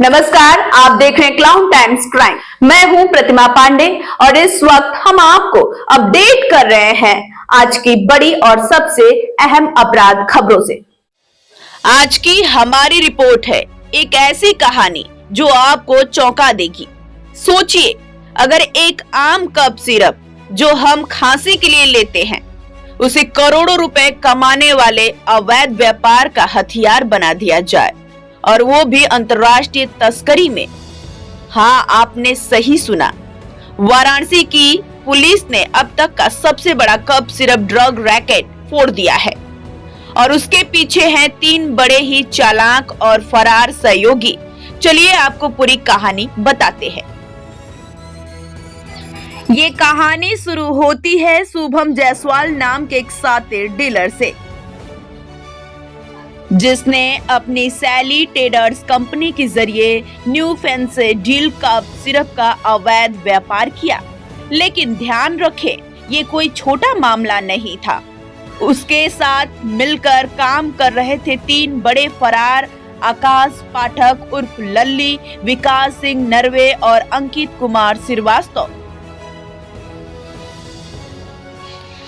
नमस्कार, आप देख रहे हैं क्लाउन टाइम्स क्राइम। मैं हूं प्रतिमा पांडे और इस वक्त हम आपको अपडेट कर रहे हैं आज की बड़ी और सबसे अहम अपराध खबरों से। आज की हमारी रिपोर्ट है एक ऐसी कहानी जो आपको चौंका देगी। सोचिए, अगर एक आम कप सिरप जो हम खांसी के लिए लेते हैं उसे करोड़ों रुपए कमाने वाले अवैध व्यापार का हथियार बना दिया जाए, और वो भी अंतर्राष्ट्रीय तस्करी में। हाँ, आपने सही सुना। वाराणसी की पुलिस ने अब तक का सबसे बड़ा कप सिरप ड्रग रैकेट फोड़ दिया है, और उसके पीछे हैं 3 बड़े ही चालाक और फरार सहयोगी। चलिए आपको पूरी कहानी बताते हैं। ये कहानी शुरू होती है शुभम जायसवाल नाम के एक साथी डीलर से, जिसने अपनी सैली ट्रेडर्स कंपनी के जरिए न्यू फैन से डील कप सिरप का अवैध व्यापार किया। लेकिन ध्यान रखें, ये कोई छोटा मामला नहीं था। उसके साथ मिलकर काम कर रहे थे 3 बड़े फरार, आकाश पाठक उर्फ लल्ली, विकास सिंह नरवे और अंकित कुमार श्रीवास्तव।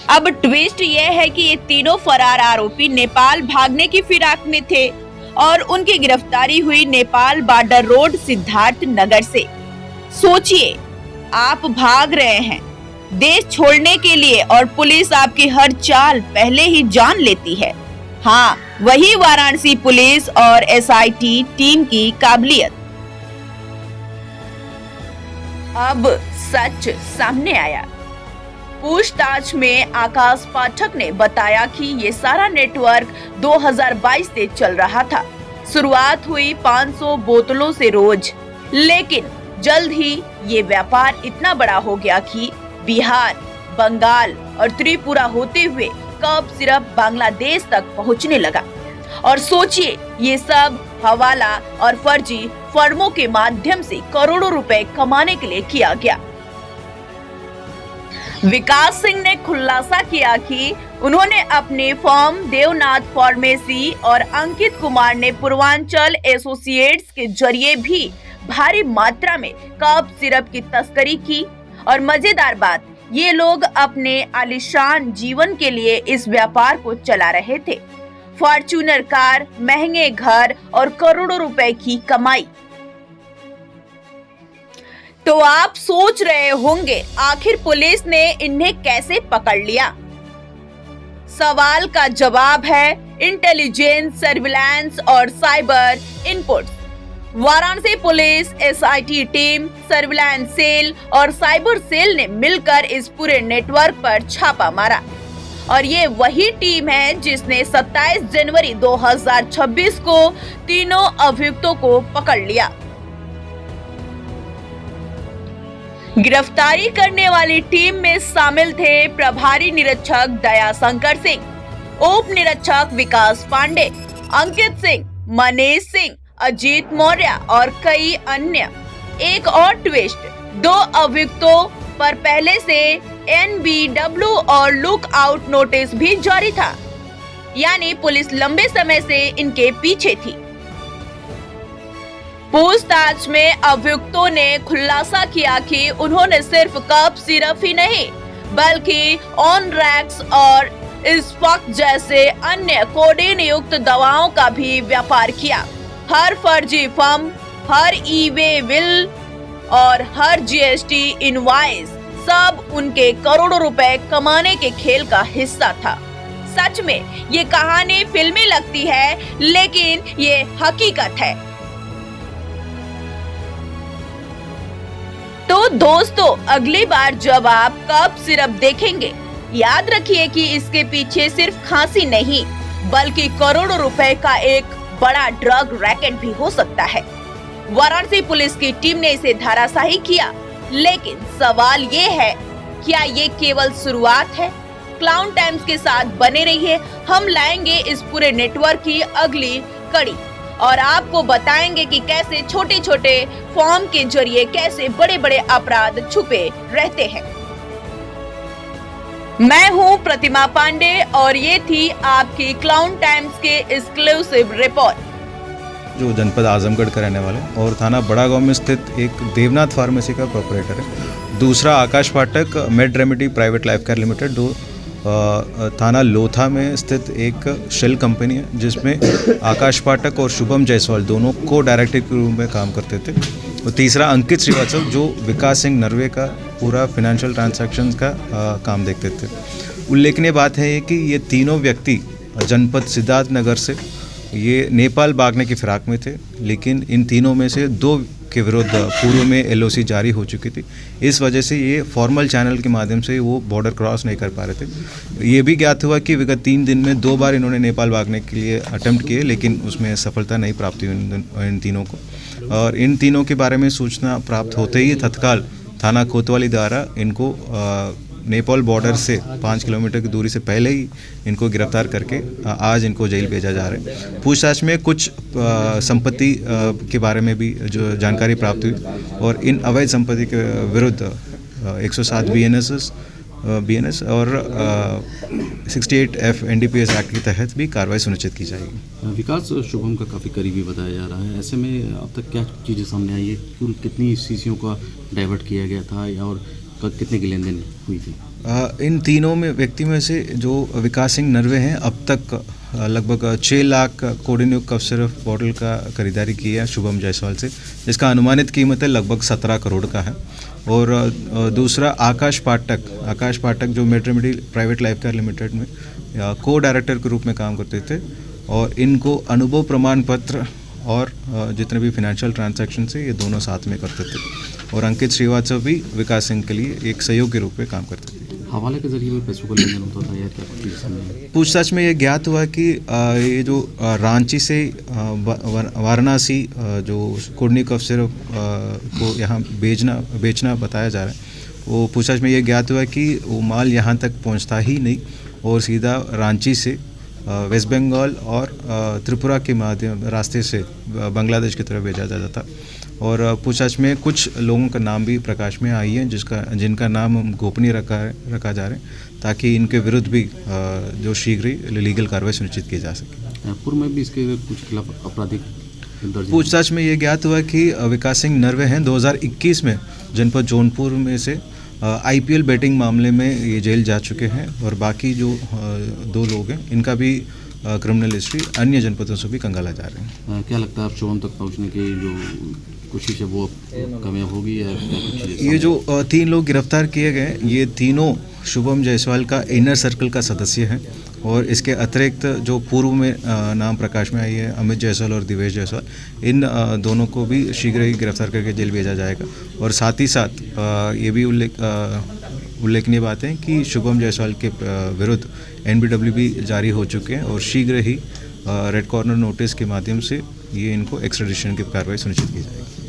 अब ट्विस्ट यह है कि ये तीनों फरार आरोपी नेपाल भागने की फिराक में थे और उनकी गिरफ्तारी हुई नेपाल बॉर्डर रोड सिद्धार्थ नगर से। सोचिए, आप भाग रहे हैं देश छोड़ने के लिए और पुलिस आपकी हर चाल पहले ही जान लेती है। हाँ, वही वाराणसी पुलिस और एसआईटी टीम की काबिलियत। अब सच सामने आया। पूछताछ में आकाश पाठक ने बताया कि ये सारा नेटवर्क 2022 से चल रहा था। शुरुआत हुई 500 बोतलों से रोज, लेकिन जल्द ही ये व्यापार इतना बड़ा हो गया कि बिहार, बंगाल और त्रिपुरा होते हुए कप सिरप बांग्लादेश तक पहुंचने लगा। और सोचिए, ये सब हवाला और फर्जी फर्मों के माध्यम से करोड़ों रुपए कमाने के लिए किया गया। विकास सिंह ने खुलासा किया कि उन्होंने अपने फर्म देवनाथ फार्मेसी और अंकित कुमार ने पूर्वांचल एसोसिएट्स के जरिए भी भारी मात्रा में कप सिरप की तस्करी की। और मजेदार बात, ये लोग अपने आलीशान जीवन के लिए इस व्यापार को चला रहे थे। फॉर्च्यूनर कार, महंगे घर और करोड़ों रुपए की कमाई। तो आप सोच रहे होंगे, आखिर पुलिस ने इन्हें कैसे पकड़ लिया? सवाल का जवाब है इंटेलिजेंस, सर्विलांस और cyber inputs. Varanasi police, SIT team, surveillance cell और साइबर सेल ने मिलकर इस पूरे नेटवर्क पर छापा मारा। और ये वही टीम है जिसने 27 जनवरी 2026 को तीनों अभियुक्तों को पकड़ लिया। गिरफ्तारी करने वाली टीम में शामिल थे प्रभारी निरीक्षक दया शंकर सिंह, उप निरीक्षक विकास पांडे, अंकित सिंह, मनीष सिंह, अजीत मौर्य और कई अन्य। एक और ट्विस्ट, 2 अभियुक्तों पर पहले से NBW और लुक आउट नोटिस भी जारी था, यानी पुलिस लंबे समय से इनके पीछे थी। पूछताछ में अभियुक्तों ने खुलासा किया कि उन्होंने सिर्फ कप सिरप ही नहीं बल्कि ऑन रैक्स और इस्फक जैसे अन्य कोडेन युक्त दवाओं का भी व्यापार किया। हर फर्जी फर्म, हर ई-वे बिल और हर GST इनवॉइस, सब उनके करोड़ों रुपए कमाने के खेल का हिस्सा था। सच में ये कहानी फिल्मी लगती है, लेकिन ये हकीकत है। तो दोस्तों, अगली बार जब आप कप सिरप देखेंगे, याद रखिए कि इसके पीछे सिर्फ खांसी नहीं बल्कि करोड़ों रुपए का एक बड़ा ड्रग रैकेट भी हो सकता है। वाराणसी पुलिस की टीम ने इसे धराशायी किया, लेकिन सवाल ये है, क्या ये केवल शुरुआत है? क्लाउन टाइम्स के साथ बने रहिए, हम लाएंगे इस पूरे नेटवर्क की अगली कड़ी और आपको बताएंगे कि कैसे छोटे छोटे फॉर्म के जरिए कैसे बड़े बड़े अपराध छुपे रहते हैं। मैं हूं प्रतिमा पांडे और ये थी आपकी क्लाउन टाइम्स के एक्सक्लूसिव रिपोर्ट। जो जनपद आजमगढ़ का रहने वाला है और थाना बड़ा गांव में स्थित एक देवनाथ फार्मेसी का प्रोपरेटर है। दूसरा Akash Pathak med remedy private life care limited, दो थाना लोथा में स्थित एक शेल कंपनी है जिसमें आकाश पाठक और शुभम जायसवाल दोनों को डायरेक्टर के रूप में काम करते थे। और तीसरा अंकित श्रीवास्तव जो विकास सिंह नरवे का पूरा फिनेंशियल ट्रांजैक्शंस का काम देखते थे। उल्लेखनीय बात है कि ये तीनों व्यक्ति जनपद सिद्धार्थनगर से ये नेपाल भागने की फिराक में थे, लेकिन इन तीनों में से दो के विरुद्ध पूर्व में एलओसी जारी हो चुकी थी। इस वजह से ये फॉर्मल चैनल के माध्यम से वो बॉर्डर क्रॉस नहीं कर पा रहे थे। ये भी ज्ञात हुआ कि विगत 3 दिन में 2 बार इन्होंने नेपाल भागने के लिए अटेम्प्ट किए, लेकिन उसमें सफलता नहीं प्राप्त हुई इन तीनों को। और इन तीनों के बारे में सूचना प्राप्त होते ही तत्काल थाना कोतवाली द्वारा इनको नेपाल बॉर्डर से 5 किलोमीटर की दूरी से पहले ही इनको गिरफ्तार करके आज इनको जेल भेजा जा रहा है। पूछताछ में कुछ संपत्ति के बारे में भी जो जानकारी प्राप्त हुई और इन अवैध संपत्ति के विरुद्ध 107 BNS और 68F NDPS एक्ट के तहत भी कार्रवाई सुनिश्चित की जाएगी। विकास शुभम का काफ़ी करीबी बताया जा रहा है, ऐसे में अब तक क्या चीज़ें सामने आई है? कितनी सीसीओं का डाइवर्ट किया गया था और कितने की लेन देन हुई थी? इन तीनों में व्यक्ति में से जो विकास सिंह नरवे हैं अब तक लगभग 6 लाख कोडिन्यूक कफ सिरप बॉटल का खरीदारी की है शुभम जायसवाल से, जिसका अनुमानित कीमत है लगभग 17 करोड़ का है। और दूसरा आकाश पाठक जो made remedy private life care limited में को डायरेक्टर के रूप में काम करते थे और इनको अनुभव प्रमाण पत्र और जितने भी फाइनेंशियल ट्रांजैक्शन से ये दोनों साथ में करते थे। और अंकित श्रीवास्तव भी विकास सिंह के लिए एक सहयोग के रूप में काम करते थे। हवाले के जरिए पैसों का लेन देन होता था या क्या? पूछताछ में ये ज्ञात हुआ कि ये जो रांची से वाराणसी जो कोडनी कफ सिरप को यहाँ बेचना बताया जा रहा है, वो पूछताछ में ये ज्ञात हुआ कि वो माल यहाँ तक पहुँचता ही नहीं और सीधा रांची से वेस्ट बंगाल और त्रिपुरा के माध्यम रास्ते से बांग्लादेश की तरफ भेजा जाता था। और पूछताछ में कुछ लोगों का नाम भी प्रकाश में आई है जिनका नाम गोपनीय रखा जा रहा है, ताकि इनके विरुद्ध भी जो शीघ्र ही लीगल कार्रवाई सुनिश्चित की जा सके। पूर्व में भी इसके कुछ खिलाफ आपराधिक पूछताछ में ये ज्ञात हुआ कि विकास सिंह नरवे हैं 2021 में जनपद जौनपुर में से IPL बैटिंग मामले में ये जेल जा चुके हैं और बाकी जो 2 लोग हैं इनका भी क्रिमिनल हिस्ट्री अन्य जनपदों से भी कंगाला जा रहे हैं। क्या लगता है आप शुभम तक पहुंचने की जो कोशिश है वो कामयाब होगी या कुछ? ये जो 3 लोग गिरफ्तार किए गए ये तीनों शुभम जायसवाल का इनर सर्कल का सदस्य हैं और इसके अतिरिक्त जो पूर्व में नाम प्रकाश में आई है अमित जायसवाल और दिवेश जायसवाल, इन दोनों को भी शीघ्र ही गिरफ्तार करके जेल भेजा जाएगा। और साथ ही साथ ये भी उल्लेखनीय बात है कि शुभम जायसवाल के विरुद्ध NBW भी जारी हो चुके हैं और शीघ्र ही रेड कॉर्नर नोटिस के माध्यम से ये इनको एक्स्ट्राडिशन की कार्रवाई सुनिश्चित की जाएगी।